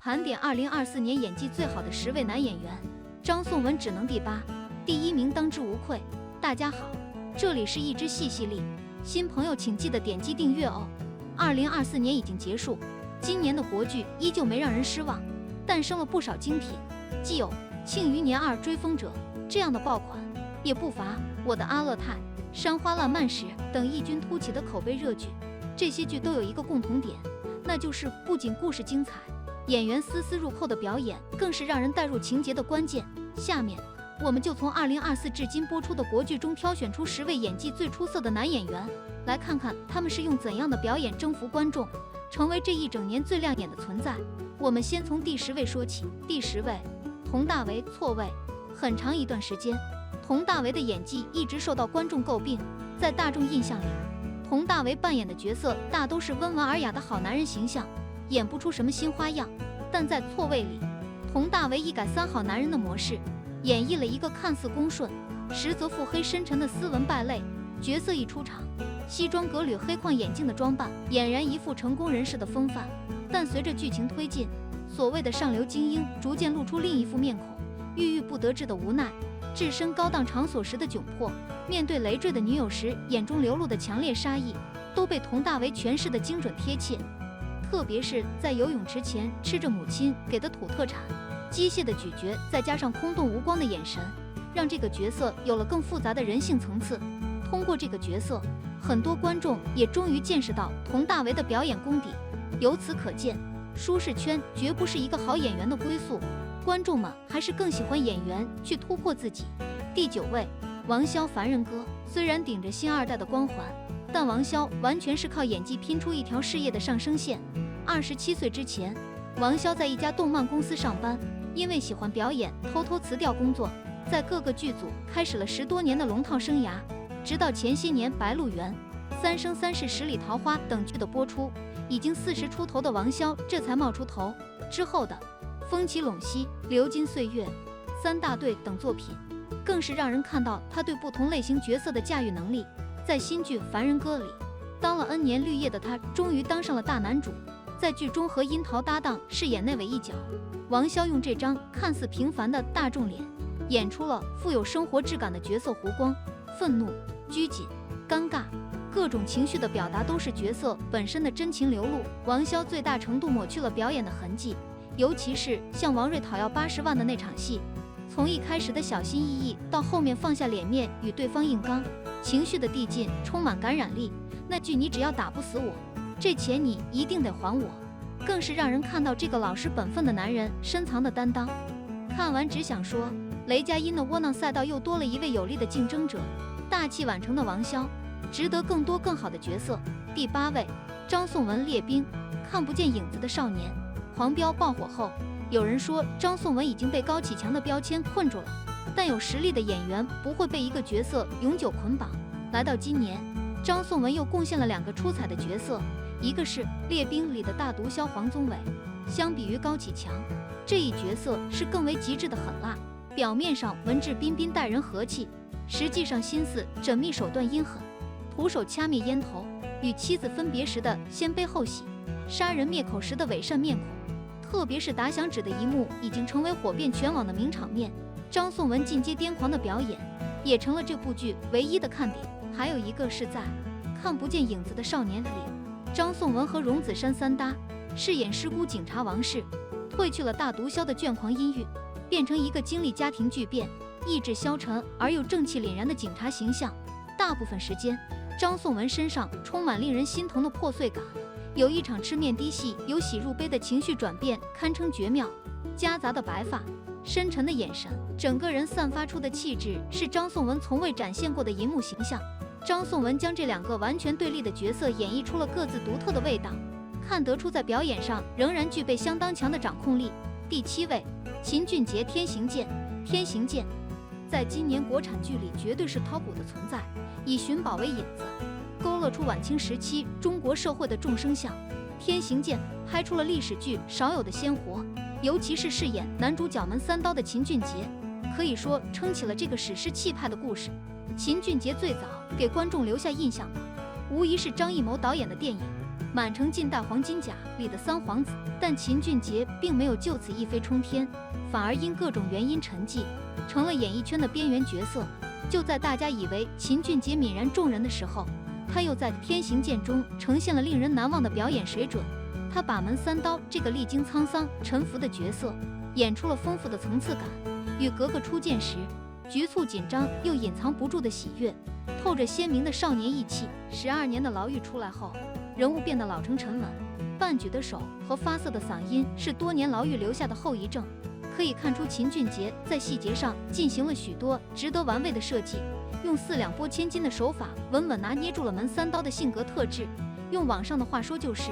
盘点2024年演技最好的10位男演员，张颂文只能第8，第1名当之无愧。大家好，这里是一只戏系列，新朋友请记得点击订阅哦。2024年已经结束，今年的国剧依旧没让人失望，诞生了不少精品，既有《庆余年2追风者》这样的爆款，也不乏《我的阿勒泰》《山花烂漫时》等异军突起的口碑热剧。这些剧都有一个共同点，那就是不仅故事精彩，演员丝丝入扣的表演更是让人带入情节的关键。下面我们就从2024至今播出的国剧中挑选出10位演技最出色的男演员，来看看他们是用怎样的表演征服观众，成为这一整年最亮眼的存在。我们先从第10位说起。第10位，佟大为。错位。很长一段时间，佟大为的演技一直受到观众诟病，在大众印象里，佟大为扮演的角色大都是温文尔雅的好男人形象，演不出什么新花样。但在错位里，佟大为一改3好男人的模式，演绎了一个看似恭顺，实则腹黑深沉的斯文败类。角色一出场，西装革履、黑框眼镜的装扮，俨然一副成功人士的风范。但随着剧情推进，所谓的上流精英逐渐露出另一副面孔，郁郁不得志的无奈，置身高档场所时的窘迫，面对累赘的女友时眼中流露的强烈杀意，都被佟大为诠释的精准贴切。特别是在游泳池前吃着母亲给的土特产，机械的咀嚼再加上空洞无光的眼神，让这个角色有了更复杂的人性层次。通过这个角色，很多观众也终于见识到佟大为的表演功底。由此可见，舒适圈绝不是一个好演员的归宿，观众们还是更喜欢演员去突破自己。第9位，王骁。凡人歌。虽然顶着星2代的光环，但王骁完全是靠演技拼出一条事业的上升线。27岁之前，王骁在一家动漫公司上班，因为喜欢表演，偷偷辞掉工作，在各个剧组开始了10多年的龙套生涯。直到前些年《白鹿原》《三生三世十里桃花》等剧的播出，已经40出头的王骁这才冒出头。之后的《风起陇西》《流金岁月》《三大队》等作品，更是让人看到他对不同类型角色的驾驭能力。在新剧《凡人歌》里，当了 N 年绿叶的他终于当上了大男主，在剧中和樱桃搭档饰演内伟一角。王骁用这张看似平凡的大众脸，演出了富有生活质感的角色弧光，愤怒、拘谨、尴尬，各种情绪的表达都是角色本身的真情流露。王骁最大程度抹去了表演的痕迹，尤其是向王瑞讨要80万的那场戏，从一开始的小心翼翼到后面放下脸面与对方硬刚，情绪的递进充满感染力。那句你只要打不死我，这钱你一定得还我，更是让人看到这个老实本分的男人深藏的担当。看完只想说，雷佳音的窝囊赛道又多了一位有力的竞争者。大器晚成的王骁值得更多更好的角色。第8位，张颂文。列兵。看不见影子的少年。狂飙爆火后，有人说张颂文已经被高启强的标签困住了，但有实力的演员不会被一个角色永久捆绑。来到今年，张颂文又贡献了2个出彩的角色，一个是《列兵》里的大毒枭黄宗纬。相比于高启强，这一角色是更为极致的狠辣，表面上文质彬彬待人和气，实际上心思缜密，手段阴狠，徒手掐灭烟头，与妻子分别时的先悲后喜，杀人灭口时的伪善面孔。特别是打响指的一幕已经成为火遍全网的名场面，张颂文进阶癫狂的表演也成了这部剧唯一的看点。还有一个是在《看不见影子的少年》里，张颂文和荣梓杉三搭，饰演失孤警察王氏，褪去了大毒枭的倦狂阴郁，变成一个经历家庭巨变、意志消沉而又正气凛然的警察形象。大部分时间，张颂文身上充满令人心疼的破碎感，有一场吃面的戏由喜入悲的情绪转变堪称绝妙。夹杂的白发，深沉的眼神，整个人散发出的气质是张颂文从未展现过的银幕形象。张颂文将这2个完全对立的角色演绎出了各自独特的味道，看得出在表演上仍然具备相当强的掌控力。第7位，秦俊杰。天行健。天行健在今年国产剧里绝对是 top 5的存在，以寻宝为引子，勾勒出晚清时期中国社会的众生相。天行健拍出了历史剧少有的鲜活，尤其是饰演男主角门3刀的秦俊杰，可以说撑起了这个史诗气派的故事。秦俊杰最早给观众留下印象的，无疑是张艺谋导演的电影《满城尽带黄金甲里的三皇子，但秦俊杰并没有就此一飞冲天，反而因各种原因沉寂，成了演艺圈的边缘角色。就在大家以为秦俊杰泯然众人的时候，他又在《天行健》中呈现了令人难忘的表演水准。他把门三刀这个历经沧桑沉浮的角色演出了丰富的层次感，与格格初见时局促紧张又隐藏不住的喜悦，透着鲜明的少年意气。12年的牢狱出来后，人物变得老成沉稳，半举的手和发涩的嗓音是多年牢狱留下的后遗症。可以看出秦俊杰在细节上进行了许多值得玩味的设计，用4两拨千斤的手法稳稳拿捏住了门三刀的性格特质。用网上的话说，就是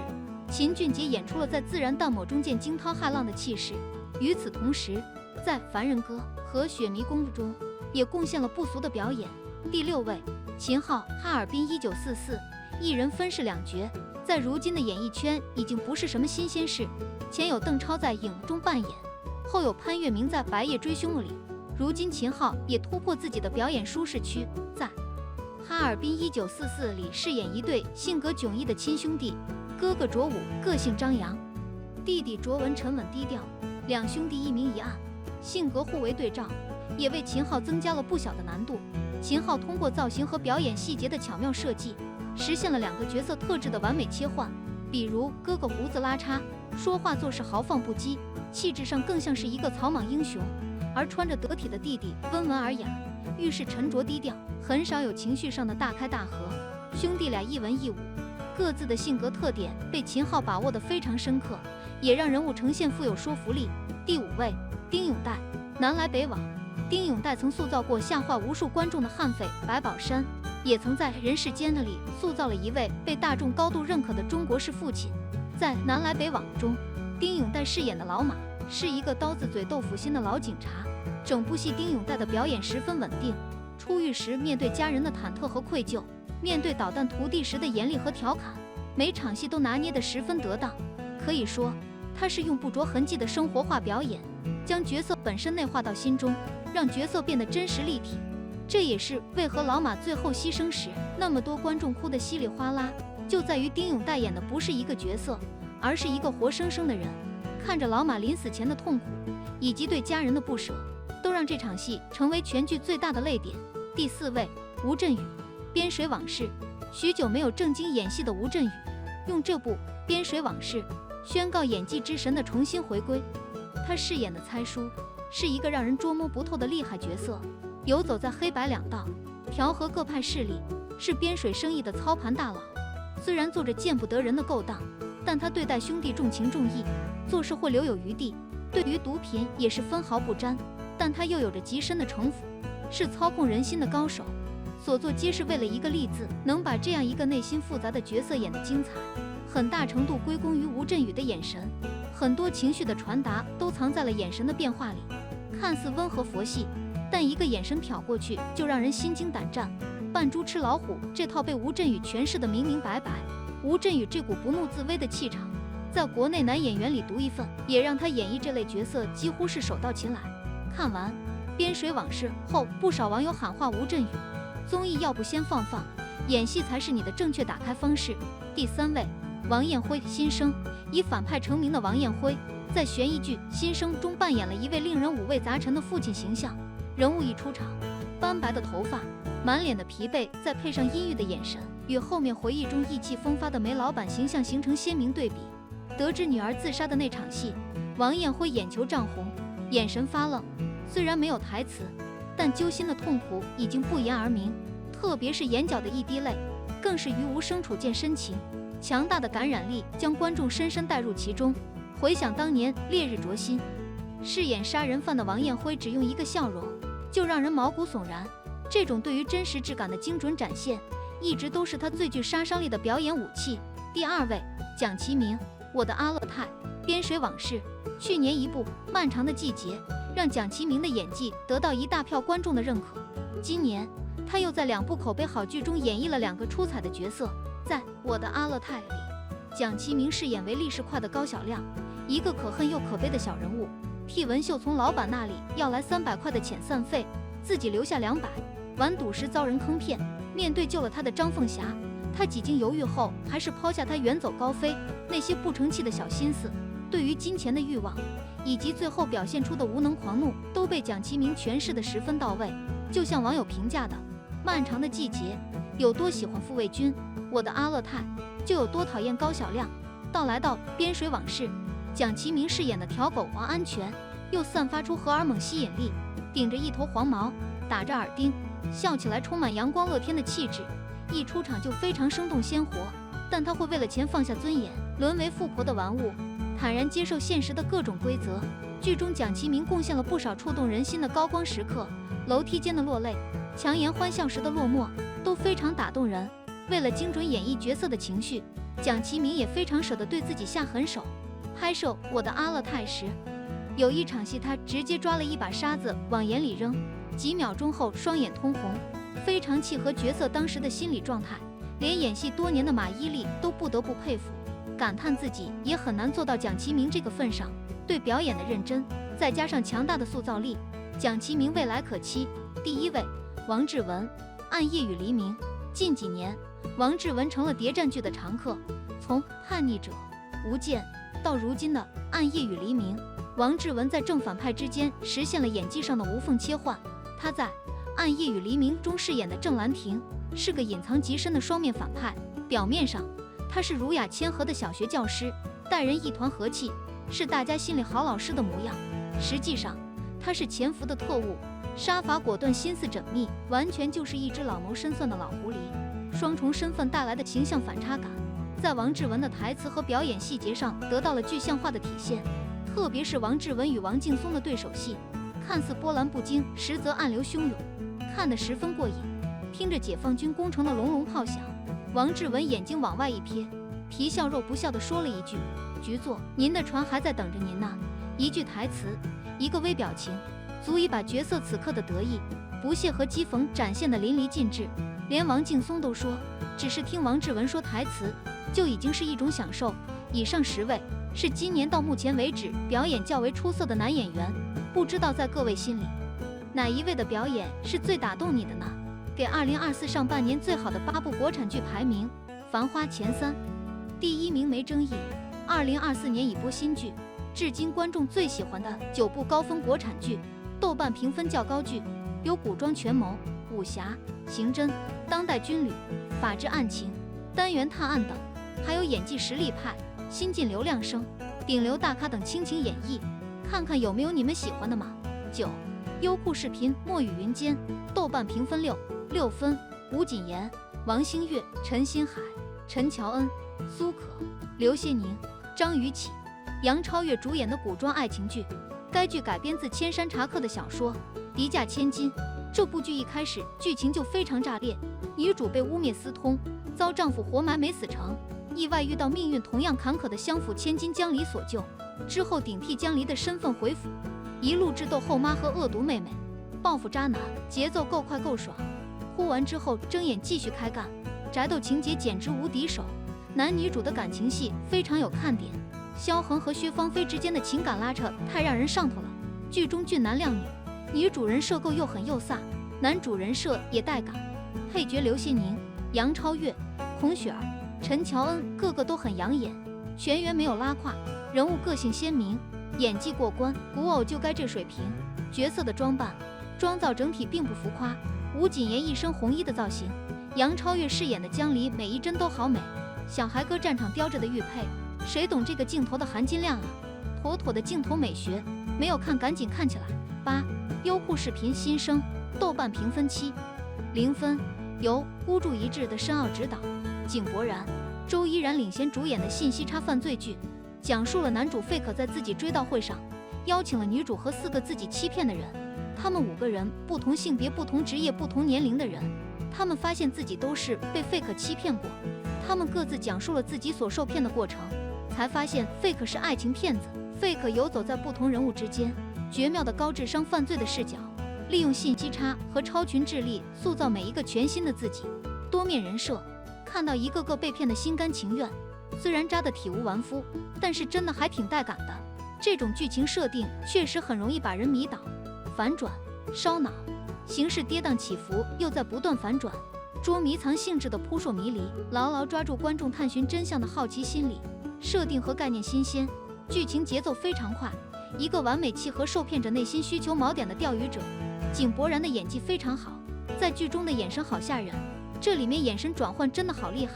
秦俊杰演出了在自然淡漠中见惊涛骇浪的气势。与此同时，在《凡人歌》和《雪迷公路》中也贡献了不俗的表演。第6位，秦昊，哈尔滨1944，一人分饰2角，在如今的演艺圈已经不是什么新鲜事。前有邓超在《影》中扮演，后有潘粤明在《白夜追凶》里，如今秦昊也突破自己的表演舒适区，在《哈尔滨1944》里饰演一对性格迥异的亲兄弟，哥哥卓武个性张扬，弟弟卓文沉稳低调，两兄弟一明一暗，性格互为对照，也为秦昊增加了不小的难度。秦昊通过造型和表演细节的巧妙设计，实现了2个角色特质的完美切换。比如哥哥胡子拉碴，说话做事豪放不羁，气质上更像是一个草莽英雄；而穿着得体的弟弟温文尔雅，遇事沉着低调，很少有情绪上的大开大合。兄弟俩一文一武，各自的性格特点被秦昊把握得非常深刻，也让人物呈现富有说服力。第5位，丁永岱，南来北往。丁永岱曾塑造过吓坏无数观众的悍匪白宝山，也曾在《人世间》里塑造了一位被大众高度认可的中国式父亲。在《南来北往》中，丁永岱饰演的老马是一个刀子嘴豆腐心的老警察。整部戏丁永岱的表演十分稳定，出狱时面对家人的忐忑和愧疚，面对捣蛋徒弟时的严厉和调侃，每场戏都拿捏得十分得当。可以说，他是用不着痕迹的生活化表演，将角色本身内化到心中，让角色变得真实立体。这也是为何老马最后牺牲时那么多观众哭得稀里哗啦，就在于丁永岱演的不是一个角色，而是一个活生生的人。看着老马临死前的痛苦，以及对家人的不舍，都让这场戏成为全剧最大的泪点。第4位，吴镇宇，边水往事。许久没有正经演戏的吴镇宇，用这部《边水往事》宣告演技之神的重新回归。他饰演的猜叔是一个让人捉摸不透的厉害角色，游走在黑白两道，调和各派势力，是边水生意的操盘大佬。虽然做着见不得人的勾当，但他对待兄弟重情重义，做事会留有余地，对于毒品也是分毫不沾。但他又有着极深的城府，是操控人心的高手，所做皆是为了一个利字。能把这样一个内心复杂的角色演得精彩，很大程度归功于吴镇宇的眼神。很多情绪的传达都藏在了眼神的变化里，看似温和佛系，但一个眼神瞟过去就让人心惊胆战。扮猪吃老虎这套被吴镇宇诠释得明明白白。吴镇宇这股不怒自威的气场，在国内男演员里独一份，也让他演绎这类角色几乎是手到擒来。看完《边水往事》后，不少网友喊话吴镇宇，综艺要不先放放，演戏才是你的正确打开方式。第3位，王艳辉，新生。以反派成名的王艳辉，在悬疑剧《新生》中扮演了一位令人五味杂陈的父亲形象。人物一出场，斑白的头发，满脸的疲惫，再配上阴郁的眼神，与后面回忆中意气风发的煤老板形象形成鲜明对比。得知女儿自杀的那场戏，王艳辉眼球涨红，眼神发愣。虽然没有台词，但揪心的痛苦已经不言而明，特别是眼角的一滴泪，更是于无声处见深情。强大的感染力将观众深深带入其中。回想当年烈日灼心，饰演杀人犯的王艳辉只用一个笑容就让人毛骨悚然。这种对于真实质感的精准展现，一直都是他最具杀伤力的表演武器。第2位，蒋奇明，我的阿勒泰，边水往事。去年一部《漫长的季节》让蒋奇明的演技得到一大票观众的认可。今年他又在2部口碑好剧中演绎了2个出彩的角色。在《我的阿勒泰》里，蒋奇明饰演唯利是快的高小亮，一个可恨又可悲的小人物，替文秀从老板那里要来300块的遣散费，自己留下200，完赌时遭人坑骗。面对救了他的张凤霞，他几经犹豫后，还是抛下他远走高飞那些不成器的小心思，对于金钱的欲望，以及最后表现出的无能狂怒，都被蒋奇明诠释得十分到位。就像网友评价的，漫长的季节有多喜欢傅卫军，我的阿勒泰就有多讨厌高晓亮。到来到边水往事，蒋奇明饰演的条狗王安全又散发出荷尔蒙吸引力，顶着一头黄毛，打着耳钉，笑起来充满阳光乐天的气质，一出场就非常生动鲜活。但他会为了钱放下尊严，沦为富婆的玩物，坦然接受现实的各种规则。剧中蒋奇明贡献了不少触动人心的高光时刻，楼梯间的落泪，强颜欢笑时的落寞，都非常打动人。为了精准演绎角色的情绪，蒋奇明也非常舍得对自己下狠手。拍摄《我的阿勒泰》时，有一场戏他直接抓了一把沙子往眼里扔，几秒钟后双眼通红，非常契合角色当时的心理状态。连演戏多年的马伊琍都不得不佩服，感叹自己也很难做到蒋奇明这个份上。对表演的认真，再加上强大的塑造力，蒋奇明未来可期。第一位，王志文，《暗夜与黎明》。近几年，王志文成了谍战剧的常客，从《叛逆者》《无间》到如今的《暗夜与黎明》，王志文在正反派之间实现了演技上的无缝切换。他在《暗夜与黎明》中饰演的郑兰亭是个隐藏极深的双面反派，表面上他是儒雅谦和的小学教师，待人一团和气，是大家心里好老师的模样。实际上他是潜伏的特务，杀伐果断，心思缜密，完全就是一只老谋深算的老狐狸。双重身份带来的形象反差感，在王志文的台词和表演细节上得到了具象化的体现。特别是王志文与王劲松的对手戏，看似波澜不惊，实则暗流汹涌，看得十分过瘾。听着解放军攻城的隆隆炮响，王志文眼睛往外一瞥，皮笑肉不笑地说了一句：“局座，您的船还在等着您呢。”一句台词，一个微表情，足以把角色此刻的得意、不屑和讥讽展现得淋漓尽致。连王劲松都说，只是听王志文说台词就已经是一种享受。以上10位是今年到目前为止表演较为出色的男演员，不知道在各位心里，哪一位的表演是最打动你的呢？给2024上半年最好的8部国产剧排名，《繁花》前3，第1名没争议。2024年已播新剧，至今观众最喜欢的9部高分国产剧，豆瓣评分较高剧有古装权谋、武侠、刑侦、当代军旅、法治案情、单元探案等，还有演技实力派、新晋流量生、顶流大咖等倾情演绎，看看有没有你们喜欢的吗？9，优酷视频《墨雨云间》，豆瓣评分6分，吴谨言、王星越、陈星海、陈乔恩、苏可、刘谢宁、张雨绮、杨超越主演的古装爱情剧。该剧改编自千山茶客的小说《敌驾千金》。这部剧一开始剧情就非常炸裂，女主被污蔑私通，遭丈夫活埋没死成，意外遇到命运同样坎坷的相府千金江离所救，之后顶替江离的身份回府，一路智斗后妈和恶毒妹妹，报复渣男，节奏够快够爽。呼完之后睁眼继续开干，宅斗情节简直无敌手，男女主的感情戏非常有看点，萧恒和薛芳菲之间的情感拉扯太让人上头了。剧中俊男靓女，女主人设够又狠又飒，男主人设也带感，配角刘谢宁、杨超越、孔雪儿、陈乔恩个个都很养眼，全员没有拉胯，人物个性鲜明，演技过关，古偶就该这水平。角色的装扮、妆造整体并不浮夸，吴谨言一身红衣的造型，杨超越饰演的江离每一帧都好美，小孩哥战场叼着的玉佩，谁懂这个镜头的含金量啊？妥妥的镜头美学，没有看赶紧看起来。8，优酷视频新生，豆瓣评分7.0分，由孤注一掷的申奥执导，井柏然、周依然领衔主演的信息差犯罪剧，讲述了男主费可在自己追悼会上邀请了女主和4个自己欺骗的人，他们5个人不同性别、不同职业、不同年龄的人，他们发现自己都是被费可欺骗过，他们各自讲述了自己所受骗的过程，才发现费可是爱情骗子。费可游走在不同人物之间，绝妙的高智商犯罪的视角，利用信息差和超群智力塑造每一个全新的自己，多面人设，看到一个个被骗的心甘情愿，虽然渣得体无完肤，但是真的还挺带感的。这种剧情设定确实很容易把人迷倒，反转烧脑，形势跌宕起伏又在不断反转，捉迷藏性质的扑朔迷离，牢牢抓住观众探寻真相的好奇心理。设定和概念新鲜，剧情节奏非常快，一个完美契合受骗者内心需求锚点的钓鱼者。井柏然的演技非常好，在剧中的眼神好吓人，这里面眼神转换真的好厉害。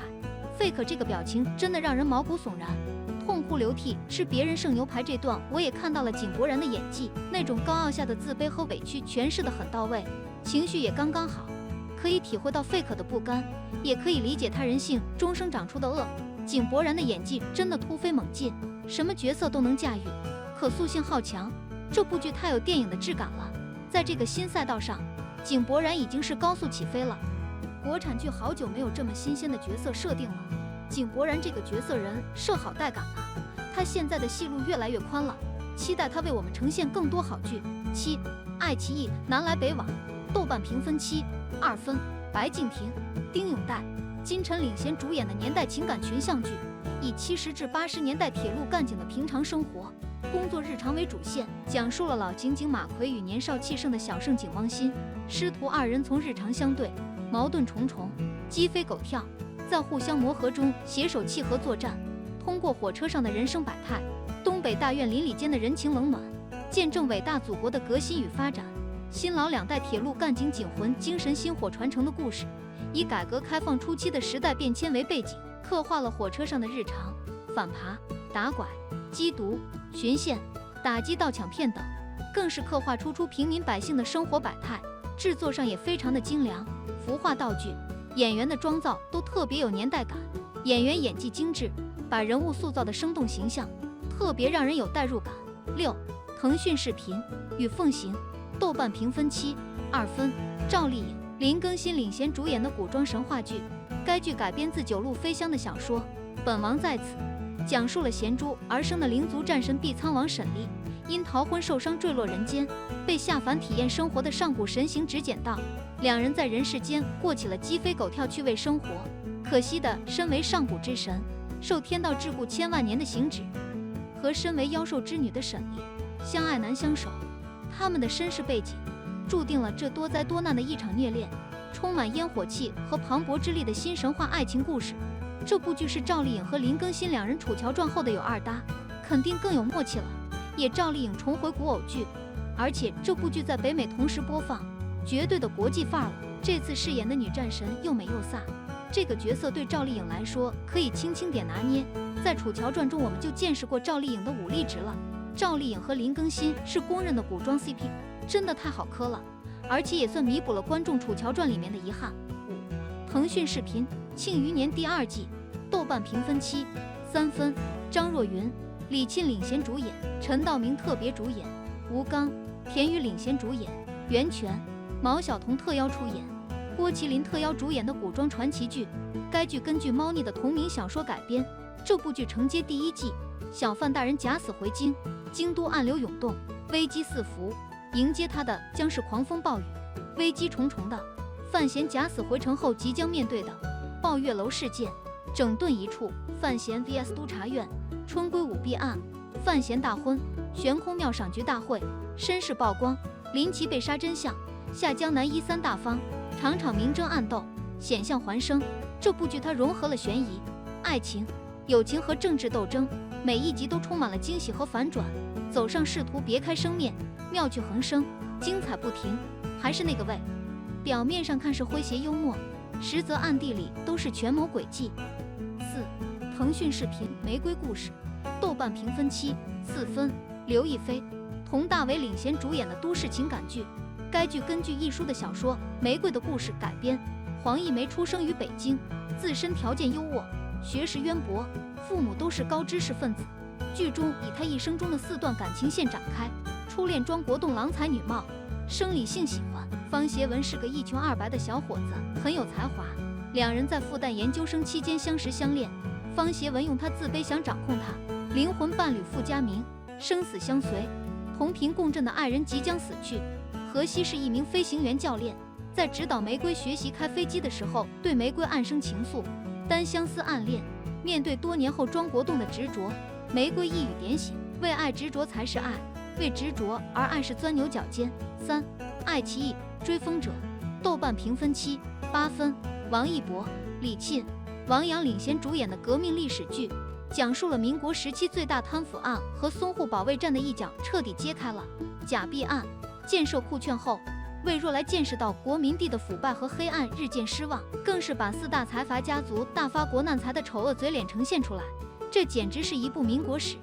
Fake 这个表情真的让人毛骨悚然，痛哭流涕吃别人剩牛排这段我也看到了井柏然的演技，那种高傲下的自卑和委屈诠释得很到位，情绪也刚刚好，可以体会到 Fake 的不甘，也可以理解他人性终生长出的恶。井柏然的演技真的突飞猛进，什么角色都能驾驭，可塑性好强，这部剧太有电影的质感了。在这个新赛道上，井柏然已经是高速起飞了。国产剧好久没有这么新鲜的角色设定了，井柏然这个角色人设好带感了，他现在的戏路越来越宽了，期待他为我们呈现更多好剧。7. 爱奇艺南来北往，豆瓣评分7.2分。白敬亭、丁勇岱、金晨领衔主演的年代情感群像剧，以70至80年代铁路干警的平常生活、工作日常为主线，讲述了老刑警马奎与年少气盛的小盛警汪鑫师徒二人从日常相对、矛盾重重、鸡飞狗跳，在互相磨合中携手契合作战，通过火车上的人生百态、东北大院邻里间的人情冷暖，见证伟大祖国的革新与发展。新老两代铁路干警警魂精神薪火传承的故事，以改革开放初期的时代变迁为背景，刻画了火车上的日常、反扒、打拐、缉毒、巡线、打击盗抢骗等，更是刻画出平民百姓的生活百态。制作上也非常的精良，服化道具、演员的妆造都特别有年代感，演员演技精致，把人物塑造的生动形象，特别让人有代入感。6. 腾讯视频与凤行，豆瓣评分7.2分。赵丽颖、林更新领衔主演的古装神话剧，该剧改编自九路飞香的小说《本王在此》，讲述了贤珠而生的灵族战神碧苍王沈丽，因逃婚受伤坠落人间，被下凡体验生活的上古神行指捡到，两人在人世间过起了鸡飞狗跳趣味生活。可惜的，身为上古之神，受天道桎梏千万年的行止，和身为妖兽之女的沈丽相爱难相守，他们的身世背景注定了这多灾多难的一场虐恋，充满烟火气和磅礴之力的新神话爱情故事。这部剧是赵丽颖和林更新两人楚乔传后的有二搭，肯定更有默契了，也赵丽颖重回古偶剧，而且这部剧在北美同时播放，绝对的国际范儿了。这次饰演的女战神又美又飒，这个角色对赵丽颖来说可以轻轻点拿捏。在楚乔传中我们就见识过赵丽颖的武力值了，赵丽颖和林更新是公认的古装 CP， 真的太好磕了，而且也算弥补了观众楚乔传里面的遗憾。5. 腾讯视频《庆余年》第2季，豆瓣评分7.3分。张若昀、李沁领衔主演，陈道明特别主演，吴刚、田雨领衔主演，袁泉、毛晓彤特邀出演，郭麒麟特邀主演的古装传奇剧。该剧根据猫腻的同名小说改编，这部剧承接第1季，小范大人假死回京，京都暗流涌动，危机四伏，迎接他的将是狂风暴雨，危机重重的范闲假死回城后即将面对的抱月楼事件，整顿一处，范闲 vs 督察院，春闺舞弊案，范闲大婚，悬空庙赏菊大会，身世曝光，林奇被杀真相，下江南一3大方，场场明争暗斗，险象环生。这部剧它融合了悬疑、爱情、友情和政治斗争，每一集都充满了惊喜和反转，走上仕途别开生面，妙趣横生，精彩不停。还是那个味，表面上看是诙谐幽默，实则暗地里都是权谋诡计。4. 腾讯视频《玫瑰故事》，豆瓣评分7.4分。刘亦菲、佟大为领衔主演的都市情感剧，该剧根据一书的小说《玫瑰的故事》改编。黄一梅出生于北京，自身条件优渥，学识渊博，父母都是高知识分子。剧中以她一生中的4段感情线展开：初恋庄国栋郎才女貌，生理性喜欢；方协文是个一穷二白的小伙子，很有才华。两人在复旦研究生期间相识相恋，方协文用他自卑想掌控他，灵魂伴侣傅家明生死相随，同频共振的爱人即将死去。何西是一名飞行员教练，在指导玫瑰学习开飞机的时候，对玫瑰暗生情愫，单相思暗恋。面对多年后庄国栋的执着，玫瑰一语点醒：为爱执着才是爱，为执着而爱是钻牛角尖。3. 爱奇艺《追风者》，豆瓣评分7.8分。王一博、李沁、王阳领衔主演的革命历史剧，讲述了民国时期最大贪腐案和淞沪保卫战的一角彻底揭开了。假币案建设酷券后，魏若来见识到国民地的腐败和黑暗，日渐失望，更是把四大财阀家族大发国难财的丑恶嘴脸呈现出来。这简直是一部民国史，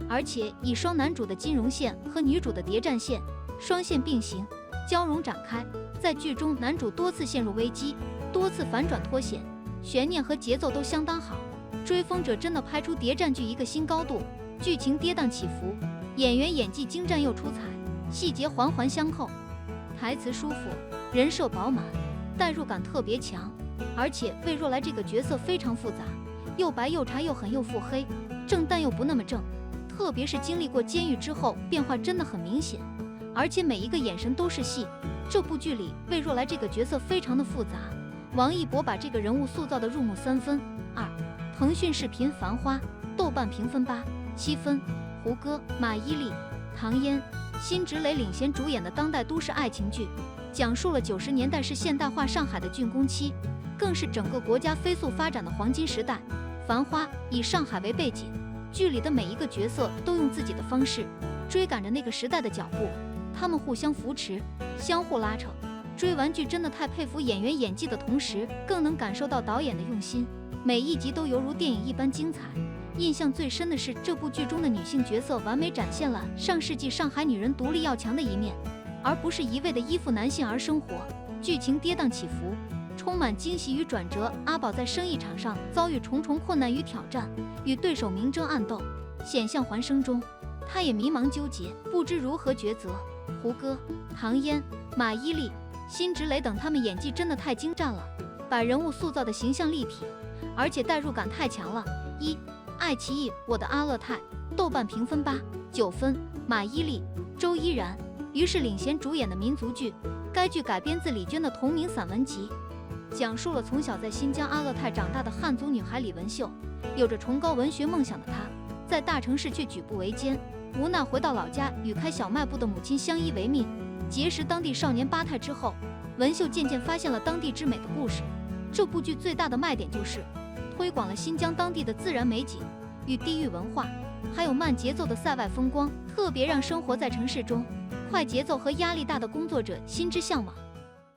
而且以双男主的金融线和女主的谍战线双线并行，交融展开。在剧中，男主多次陷入危机，多次反转脱险，悬念和节奏都相当好。追风者真的拍出谍战剧一个新高度，剧情跌宕起伏，演员演技精湛又出彩，细节环环相扣，台词舒服，人设饱满，代入感特别强。而且魏若来这个角色非常复杂，又白又茶又狠又腹黑，正但又不那么正，特别是经历过监狱之后，变化真的很明显，而且每一个眼神都是戏。这部剧里魏若来这个角色非常的复杂，王一博把这个人物塑造的入木三分。腾讯视频《繁花》豆瓣评分8.7分。胡歌、马伊琍、唐嫣、辛芷蕾领衔主演的当代都市爱情剧，讲述了90年代是现代化上海的竣工期，更是整个国家飞速发展的黄金时代。《繁花》以上海为背景，剧里的每一个角色都用自己的方式追赶着那个时代的脚步，他们互相扶持，相互拉扯。追完剧真的太佩服演员演技的同时，更能感受到导演的用心，每一集都犹如电影一般精彩。印象最深的是这部剧中的女性角色完美展现了上世纪上海女人独立要强的一面，而不是一味的依附男性而生活。剧情跌宕起伏，充满惊喜与转折。阿宝在生意场上遭遇重重困难与挑战，与对手明争暗斗，险象环生中，他也迷茫纠结，不知如何抉择。胡歌、唐嫣、马伊琍、辛芷蕾等他们演技真的太精湛了，把人物塑造的形象立体，而且代入感太强了。爱奇艺《我的阿勒泰》豆瓣评分8.9分。马伊琍、周依然、于是领衔主演的民族剧，该剧改编自李娟的同名散文集，讲述了从小在新疆阿勒泰长大的汉族女孩李文秀，有着崇高文学梦想的她，在大城市却举步维艰，无奈回到老家与开小卖部的母亲相依为命。结识当地少年八泰之后，文秀渐渐发现了当地之美的故事。这部剧最大的卖点就是推广了新疆当地的自然美景与地域文化，还有慢节奏的塞外风光，特别让生活在城市中快节奏和压力大的工作者心之向往。